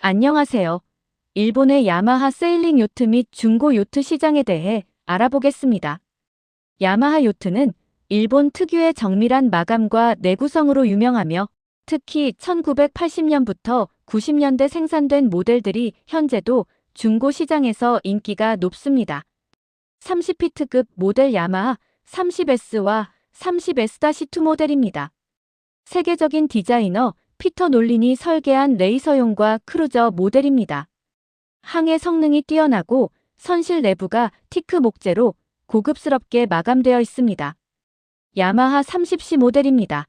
안녕하세요. 일본의 야마하 세일링 요트 및 중고 요트 시장에 대해 알아보겠습니다. 야마하 요트는 일본 특유의 정밀한 마감과 내구성으로 유명하며 특히 1980년부터 90년대 생산된 모델들이 현재도 중고 시장에서 인기가 높습니다. 30피트급 모델 야마하 30S와 30S-2 모델입니다. 세계적인 디자이너 피터 놀린이 설계한 레이서용과 크루저 모델입니다. 항해 성능이 뛰어나고 선실 내부가 티크 목재로 고급스럽게 마감되어 있습니다. 야마하 30C 모델입니다.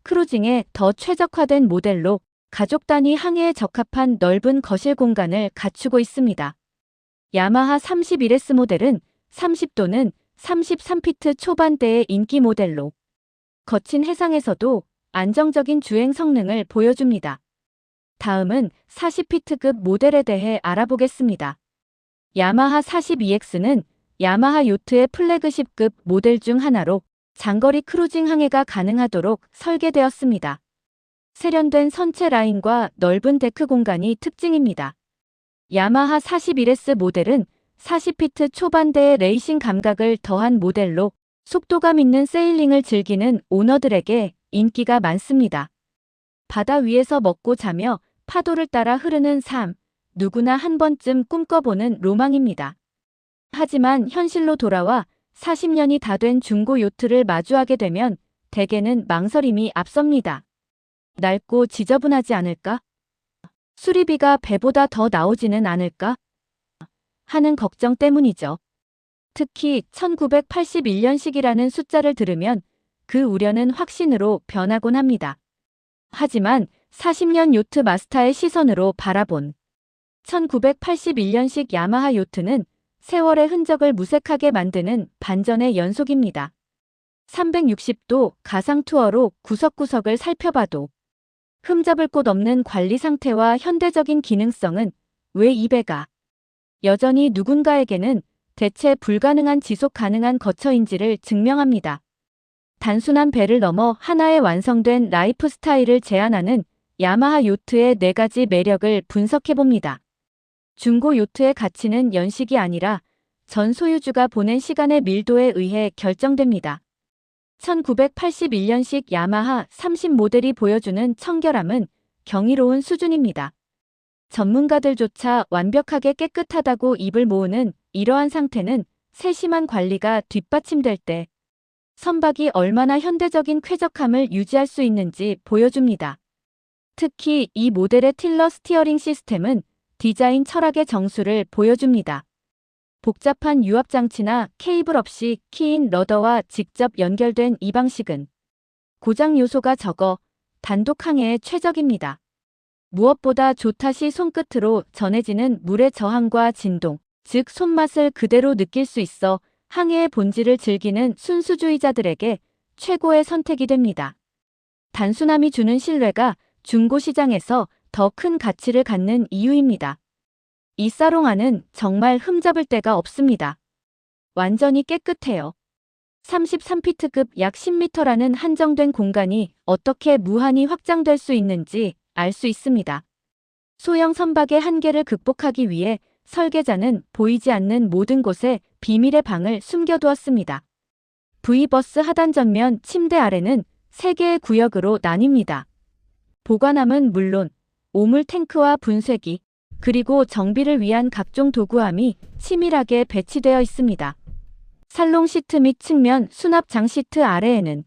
크루징에 더 최적화된 모델로 가족 단위 항해에 적합한 넓은 거실 공간을 갖추고 있습니다. 야마하 31S 모델은 30 또는 33피트 초반대의 인기 모델로 거친 해상에서도 안정적인 주행 성능을 보여줍니다. 다음은 40피트급 모델에 대해 알아보겠습니다. 야마하 42X는 야마하 요트의 플래그십급 모델 중 하나로 장거리 크루징 항해가 가능하도록 설계되었습니다. 세련된 선체 라인과 넓은 데크 공간이 특징입니다. 야마하 41S 모델은 40피트 초반대의 레이싱 감각을 더한 모델로 속도감 있는 세일링을 즐기는 오너들에게 인기가 많습니다. 바다 위에서 먹고 자며 파도를 따라 흐르는 삶, 누구나 한 번쯤 꿈꿔보는 로망입니다. 하지만 현실로 돌아와 40년이 다 된 중고 요트를 마주하게 되면 대개는 망설임이 앞섭니다. 낡고 지저분하지 않을까? 수리비가 배보다 더 나오지는 않을까? 하는 걱정 때문이죠. 특히 1981년식이라는 숫자를 들으면 그 우려는 확신으로 변하곤 합니다. 하지만 40년 요트 마스터의 시선으로 바라본 1981년식 야마하 요트는 세월의 흔적을 무색하게 만드는 반전의 연속입니다. 360도 가상 투어로 구석구석을 살펴봐도 흠잡을 곳 없는 관리 상태와 현대적인 기능성은 왜 이 배가 여전히 누군가에게는 대체 불가능한 지속 가능한 거처인지를 증명합니다. 단순한 배를 넘어 하나의 완성된 라이프 스타일을 제안하는 야마하 요트의 4가지 매력을 분석해봅니다. 중고 요트의 가치는 연식이 아니라 전 소유주가 보낸 시간의 밀도에 의해 결정됩니다. 1981년식 야마하 30 모델이 보여주는 청결함은 경이로운 수준입니다. 전문가들조차 완벽하게 깨끗하다고 입을 모으는 이러한 상태는 세심한 관리가 뒷받침될 때 선박이 얼마나 현대적인 쾌적함을 유지할 수 있는지 보여줍니다. 특히 이 모델의 틸러 스티어링 시스템은 디자인 철학의 정수를 보여줍니다. 복잡한 유압 장치나 케이블 없이 키인 러더와 직접 연결된 이 방식은 고장 요소가 적어 단독 항해에 최적입니다. 무엇보다 조탓이 손끝으로 전해지는 물의 저항과 진동, 즉 손맛을 그대로 느낄 수 있어 항해의 본질을 즐기는 순수주의자들에게 최고의 선택이 됩니다. 단순함이 주는 신뢰가 중고 시장에서 더 큰 가치를 갖는 이유입니다. 이 사롱 안은 정말 흠잡을 데가 없습니다. 완전히 깨끗해요. 33피트급 약 10m라는 한정된 공간이 어떻게 무한히 확장될 수 있는지 알 수 있습니다. 소형 선박의 한계를 극복하기 위해 설계자는 보이지 않는 모든 곳에 비밀의 방을 숨겨두었습니다. V버스 하단 전면 침대 아래는 3개의 구역으로 나뉩니다. 보관함은 물론 오물 탱크와 분쇄기, 그리고 정비를 위한 각종 도구함이 치밀하게 배치되어 있습니다. 살롱 시트 및 측면 수납장 시트 아래에는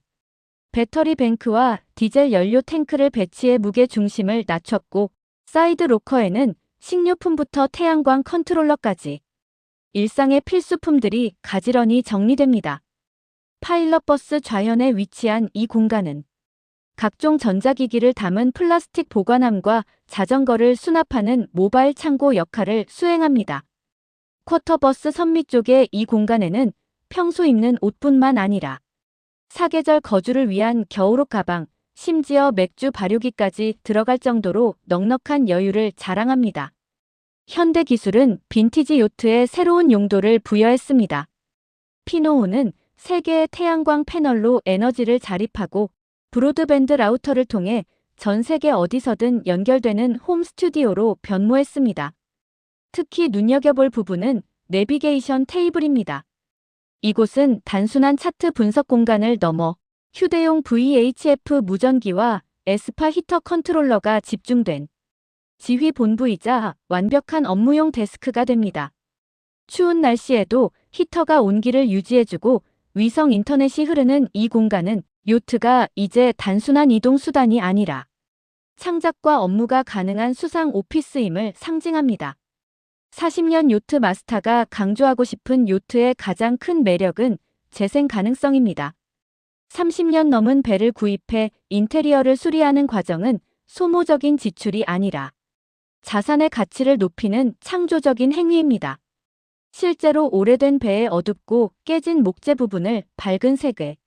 배터리 뱅크와 디젤 연료 탱크를 배치해 무게 중심을 낮췄고 사이드 로커에는 식료품부터 태양광 컨트롤러까지 일상의 필수품들이 가지런히 정리됩니다. 파일럿 버스 좌현에 위치한 이 공간은 각종 전자기기를 담은 플라스틱 보관함과 자전거를 수납하는 모바일 창고 역할을 수행합니다. 쿼터버스 선미 쪽의 이 공간에는 평소 입는 옷뿐만 아니라 사계절 거주를 위한 겨울옷 가방, 심지어 맥주 발효기까지 들어갈 정도로 넉넉한 여유를 자랑합니다. 현대 기술은 빈티지 요트에 새로운 용도를 부여했습니다. 피노호는 3개의 태양광 패널로 에너지를 자립하고 브로드밴드 라우터를 통해 전 세계 어디서든 연결되는 홈 스튜디오로 변모했습니다. 특히 눈여겨볼 부분은 내비게이션 테이블입니다. 이곳은 단순한 차트 분석 공간을 넘어 휴대용 VHF 무전기와 에스파 히터 컨트롤러가 집중된 지휘 본부이자 완벽한 업무용 데스크가 됩니다. 추운 날씨에도 히터가 온기를 유지해주고 위성 인터넷이 흐르는 이 공간은 요트가 이제 단순한 이동 수단이 아니라 창작과 업무가 가능한 수상 오피스임을 상징합니다. 40년 요트 마스터가 강조하고 싶은 요트의 가장 큰 매력은 재생 가능성입니다. 30년 넘은 배를 구입해 인테리어를 수리하는 과정은 소모적인 지출이 아니라 자산의 가치를 높이는 창조적인 행위입니다. 실제로 오래된 배의 어둡고 깨진 목재 부분을 밝은 색의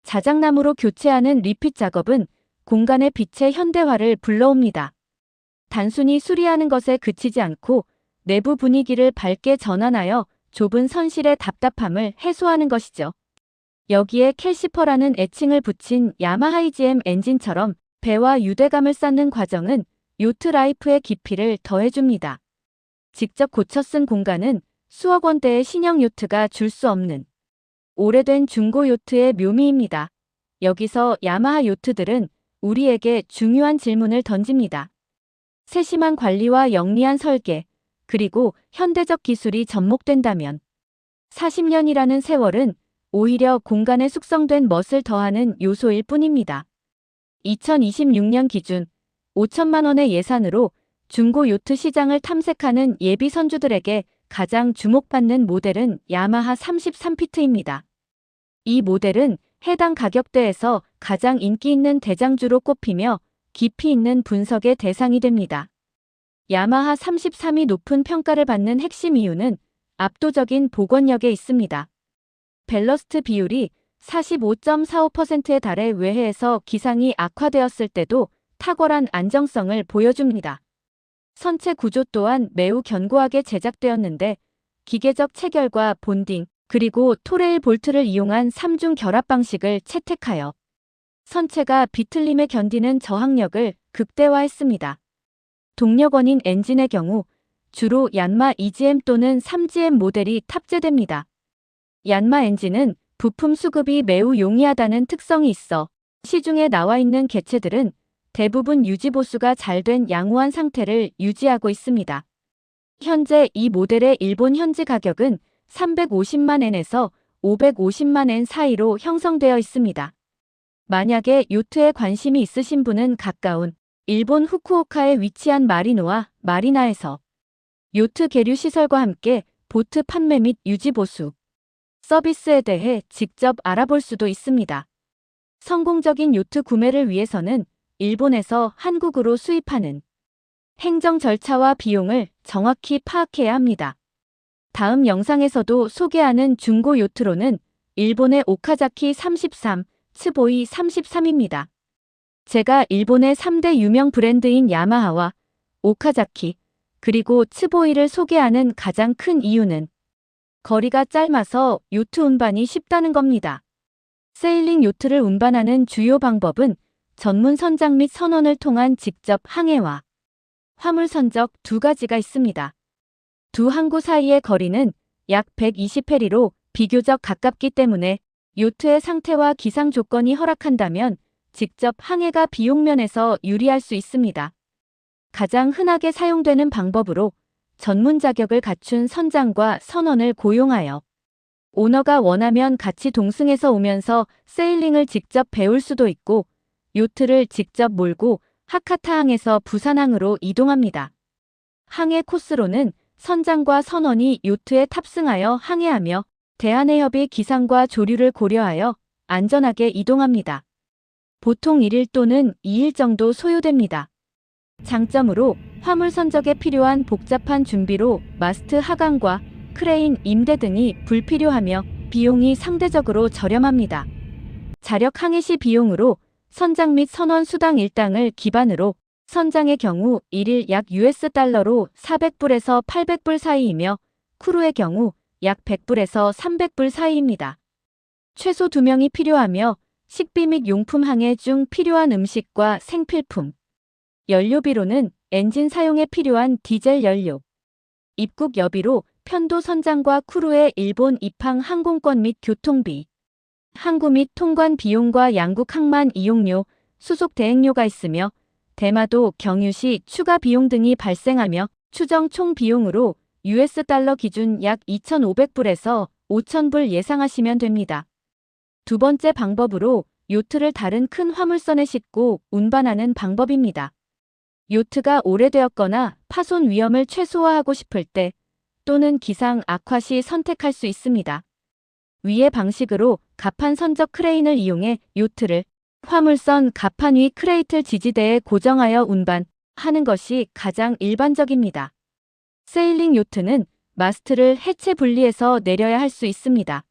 자작나무로 교체하는 리핏 작업은 공간의 빛의 현대화를 불러옵니다. 단순히 수리하는 것에 그치지 않고 내부 분위기를 밝게 전환하여 좁은 선실의 답답함을 해소하는 것이죠. 여기에 캘시퍼라는 애칭을 붙인 야마하 EGM 엔진처럼 배와 유대감을 쌓는 과정은 요트 라이프의 깊이를 더해줍니다. 직접 고쳐 쓴 공간은 수억 원대의 신형 요트가 줄 수 없는 오래된 중고 요트의 묘미입니다. 여기서 야마하 요트들은 우리에게 중요한 질문을 던집니다. 세심한 관리와 영리한 설계, 그리고 현대적 기술이 접목된다면 40년이라는 세월은 오히려 공간에 숙성된 멋을 더하는 요소일 뿐입니다. 2026년 기준 5천만 원의 예산으로 중고 요트 시장을 탐색하는 예비 선주들에게 가장 주목받는 모델은 야마하 33피트입니다. 이 모델은 해당 가격대에서 가장 인기 있는 대장주로 꼽히며 깊이 있는 분석의 대상이 됩니다. 야마하 33이 높은 평가를 받는 핵심 이유는 압도적인 복원력에 있습니다. 밸러스트 비율이 45.45%에 달해 외해에서 기상이 악화되었을 때도 탁월한 안정성을 보여줍니다. 선체 구조 또한 매우 견고하게 제작되었는데 기계적 체결과 본딩, 그리고 토레일 볼트를 이용한 3중 결합 방식을 채택하여 선체가 비틀림에 견디는 저항력을 극대화했습니다. 동력원인 엔진의 경우 주로 얀마 EGM 또는 3GM 모델이 탑재됩니다. 얀마 엔진은 부품 수급이 매우 용이하다는 특성이 있어 시중에 나와 있는 개체들은 대부분 유지보수가 잘 된 양호한 상태를 유지하고 있습니다. 현재 이 모델의 일본 현지 가격은 350만 엔에서 550만 엔 사이로 형성되어 있습니다. 만약에 요트에 관심이 있으신 분은 가까운 일본 후쿠오카에 위치한 마리노와 마리나에서 요트 계류 시설과 함께 보트 판매 및 유지보수 서비스에 대해 직접 알아볼 수도 있습니다. 성공적인 요트 구매를 위해서는 일본에서 한국으로 수입하는 행정 절차와 비용을 정확히 파악해야 합니다. 다음 영상에서도 소개하는 중고 요트로는 일본의 오카자키 33, 츠보이 33입니다. 제가 일본의 3대 유명 브랜드인 야마하와 오카자키, 그리고 츠보이를 소개하는 가장 큰 이유는 거리가 짧아서 요트 운반이 쉽다는 겁니다. 세일링 요트를 운반하는 주요 방법은 전문 선장 및 선원을 통한 직접 항해와 화물 선적 두 가지가 있습니다. 두 항구 사이의 거리는 약 120해리로 비교적 가깝기 때문에 요트의 상태와 기상 조건이 허락한다면 직접 항해가 비용 면에서 유리할 수 있습니다. 가장 흔하게 사용되는 방법으로 전문 자격을 갖춘 선장과 선원을 고용하여 오너가 원하면 같이 동승해서 오면서 세일링을 직접 배울 수도 있고 요트를 직접 몰고 하카타항에서 부산항으로 이동합니다. 항해 코스로는 선장과 선원이 요트에 탑승하여 항해하며 대한해협의 기상과 조류를 고려하여 안전하게 이동합니다. 보통 1일 또는 2일 정도 소요됩니다. 장점으로 화물 선적에 필요한 복잡한 준비로 마스트 하강과 크레인 임대 등이 불필요하며 비용이 상대적으로 저렴합니다. 자력 항해 시 비용으로 선장 및 선원 수당 일당을 기반으로 선장의 경우 1일 약 $400로 400불에서 800불 사이이며 크루의 경우 약 100불에서 300불 사이입니다. 최소 2명이 필요하며 식비 및 용품 항해 중 필요한 음식과 생필품, 연료비로는 엔진 사용에 필요한 디젤 연료, 입국 여비로 편도 선장과 크루의 일본 입항 항공권 및 교통비, 항구 및 통관 비용과 양국 항만 이용료, 수속 대행료가 있으며 대마도 경유 시 추가 비용 등이 발생하며 추정 총 비용으로 US 달러 기준 약 2,500불에서 5,000불 예상하시면 됩니다. 두 번째 방법으로 요트를 다른 큰 화물선에 싣고 운반하는 방법입니다. 요트가 오래되었거나 파손 위험을 최소화하고 싶을 때 또는 기상 악화 시 선택할 수 있습니다. 위의 방식으로 갑판 선적 크레인을 이용해 요트를 화물선 갑판 위 크레이틀 지지대에 고정하여 운반하는 것이 가장 일반적입니다. 세일링 요트는 마스트를 해체 분리해서 내려야 할 수 있습니다.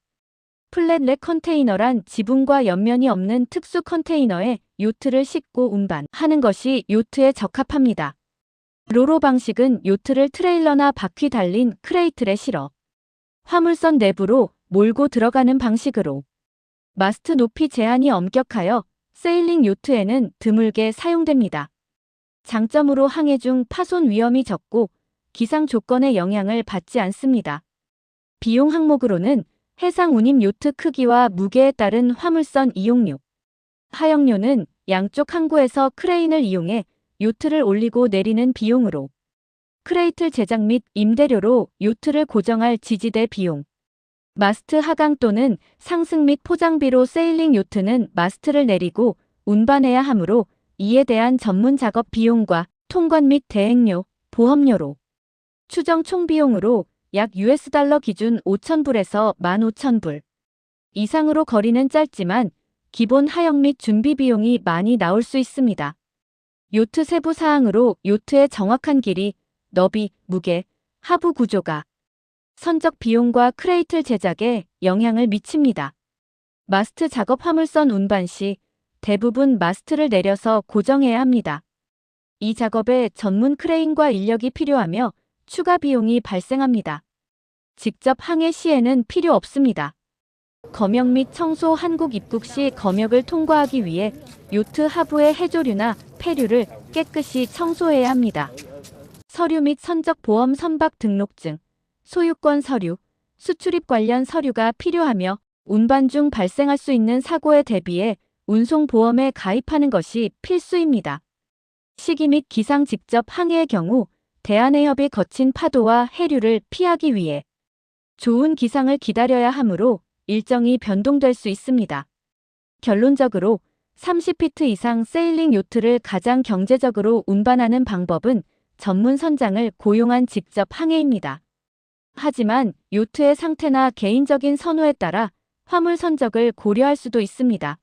플랫렉 컨테이너란 지붕과 옆면이 없는 특수 컨테이너에 요트를 싣고 운반하는 것이 요트에 적합합니다. 로로 방식은 요트를 트레일러나 바퀴 달린 크레이틀에 실어 화물선 내부로 몰고 들어가는 방식으로 마스트 높이 제한이 엄격하여 세일링 요트에는 드물게 사용됩니다. 장점으로 항해 중 파손 위험이 적고 기상 조건의 영향을 받지 않습니다. 비용 항목으로는 해상 운임 요트 크기와 무게에 따른 화물선 이용료, 하역료는 양쪽 항구에서 크레인을 이용해 요트를 올리고 내리는 비용으로, 크레이틀 제작 및 임대료로 요트를 고정할 지지대 비용, 마스트 하강 또는 상승 및 포장비로 세일링 요트는 마스트를 내리고 운반해야 하므로 이에 대한 전문 작업 비용과 통관 및 대행료, 보험료로 추정 총 비용으로 약 US 달러 기준 5,000불에서 15,000불 이상으로 거리는 짧지만 기본 하역 및 준비 비용이 많이 나올 수 있습니다. 요트 세부 사항으로 요트의 정확한 길이, 너비, 무게, 하부 구조가 선적 비용과 크레이틀 제작에 영향을 미칩니다. 마스트 작업 화물선 운반 시 대부분 마스트를 내려서 고정해야 합니다. 이 작업에 전문 크레인과 인력이 필요하며 추가 비용이 발생합니다. 직접 항해 시에는 필요 없습니다. 검역 및 청소 한국 입국 시 검역을 통과하기 위해 요트 하부의 해조류나 폐류를 깨끗이 청소해야 합니다. 서류 및 선적 보험 선박 등록증, 소유권 서류, 수출입 관련 서류가 필요하며 운반 중 발생할 수 있는 사고에 대비해 운송보험에 가입하는 것이 필수입니다. 시기 및 기상 직접 항해의 경우 대한해협이 거친 파도와 해류를 피하기 위해 좋은 기상을 기다려야 하므로 일정이 변동될 수 있습니다. 결론적으로 30피트 이상 세일링 요트를 가장 경제적으로 운반하는 방법은 전문 선장을 고용한 직접 항해입니다. 하지만 요트의 상태나 개인적인 선호에 따라 화물 선적을 고려할 수도 있습니다.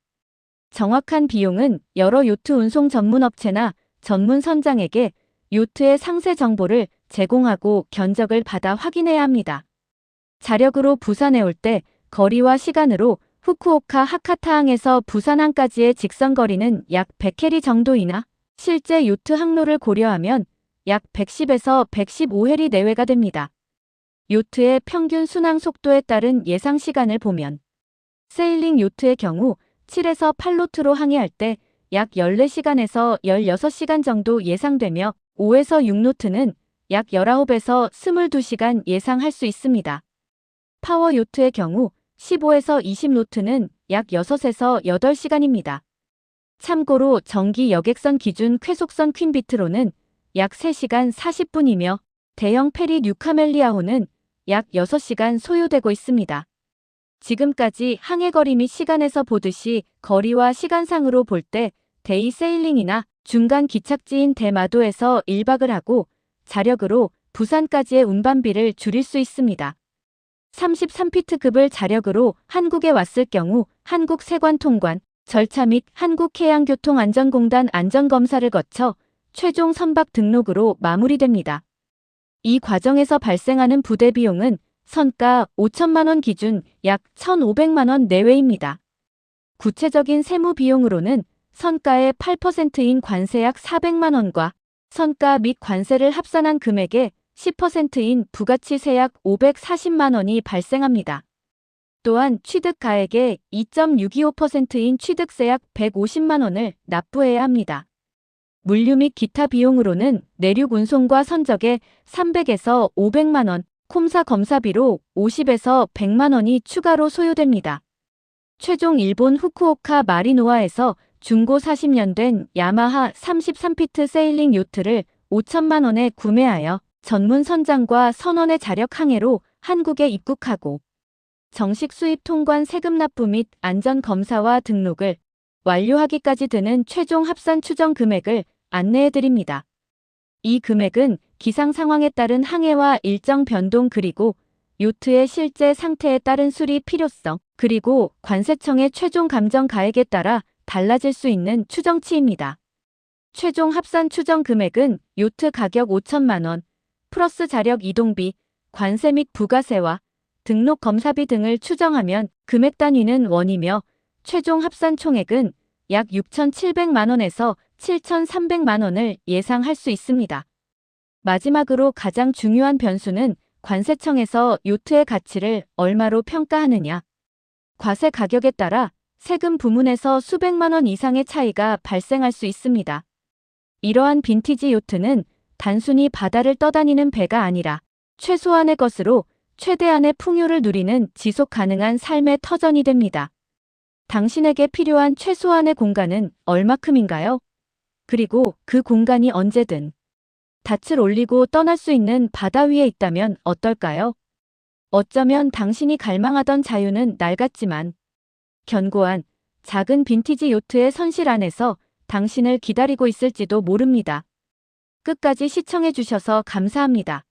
정확한 비용은 여러 요트 운송 전문 업체나 전문 선장에게 요트의 상세 정보를 제공하고 견적을 받아 확인해야 합니다. 자력으로 부산에 올 때 거리와 시간으로 후쿠오카 하카타항에서 부산항까지의 직선 거리는 약 100캐리 정도이나 실제 요트 항로를 고려하면 약 110에서 115해리 내외가 됩니다. 요트의 평균 순항 속도에 따른 예상 시간을 보면 세일링 요트의 경우 7에서 8노트로 항해할 때 약 14시간에서 16시간 정도 예상되며 5에서 6노트는 약 19에서 22시간 예상할 수 있습니다. 파워 요트의 경우 15에서 20노트는 약 6에서 8시간입니다. 참고로 전기 여객선 기준 쾌속선 퀸비트로는 약 3시간 40분이며 대형 페리 뉴카멜리아호는 약 6시간 소요되고 있습니다. 지금까지 항해거리 및 시간에서 보듯이 거리와 시간상으로 볼 때 데이 세일링이나 중간 기착지인 대마도에서 1박을 하고 자력으로 부산까지의 운반비를 줄일 수 있습니다. 33피트급을 자력으로 한국에 왔을 경우 한국 세관 통관, 절차 및 한국해양교통안전공단 안전검사를 거쳐 최종 선박 등록으로 마무리됩니다. 이 과정에서 발생하는 부대 비용은 선가 5천만 원 기준 약 1,500만 원 내외입니다. 구체적인 세무 비용으로는 선가의 8%인 관세 약 400만 원과 선가 및 관세를 합산한 금액의 10%인 부가치세 약 540만 원이 발생합니다. 또한 취득가액의 2.625%인 취득세 약 150만 원을 납부해야 합니다. 물류 및 기타 비용으로는 내륙 운송과 선적에 300에서 500만 원, 콤사 검사비로 50에서 100만 원이 추가로 소요됩니다. 최종 일본 후쿠오카 마리노아에서 중고 40년 된 야마하 33피트 세일링 요트를 5천만 원에 구매하여 전문 선장과 선원의 자력 항해로 한국에 입국하고 정식 수입 통관 세금 납부 및 안전 검사와 등록을 완료하기까지 드는 최종 합산 추정 금액을 안내해 드립니다. 이 금액은 기상 상황에 따른 항해와 일정 변동 그리고 요트의 실제 상태에 따른 수리 필요성 그리고 관세청의 최종 감정 가액에 따라 달라질 수 있는 추정치입니다. 최종 합산 추정 금액은 요트 가격 5천만 원, 플러스 자력 이동비, 관세 및 부가세와 등록 검사비 등을 추정하면 금액 단위는 원이며 최종 합산 총액은 약 6,700만 원에서 7,300만 원을 예상할 수 있습니다. 마지막으로 가장 중요한 변수는 관세청에서 요트의 가치를 얼마로 평가하느냐. 과세 가격에 따라 세금 부문에서 수백만 원 이상의 차이가 발생할 수 있습니다. 이러한 빈티지 요트는 단순히 바다를 떠다니는 배가 아니라 최소한의 것으로 최대한의 풍요를 누리는 지속 가능한 삶의 터전이 됩니다. 당신에게 필요한 최소한의 공간은 얼마큼인가요? 그리고 그 공간이 언제든 닻을 올리고 떠날 수 있는 바다 위에 있다면 어떨까요? 어쩌면 당신이 갈망하던 자유는 낡았지만 견고한 작은 빈티지 요트의 선실 안에서 당신을 기다리고 있을지도 모릅니다. 끝까지 시청해 주셔서 감사합니다.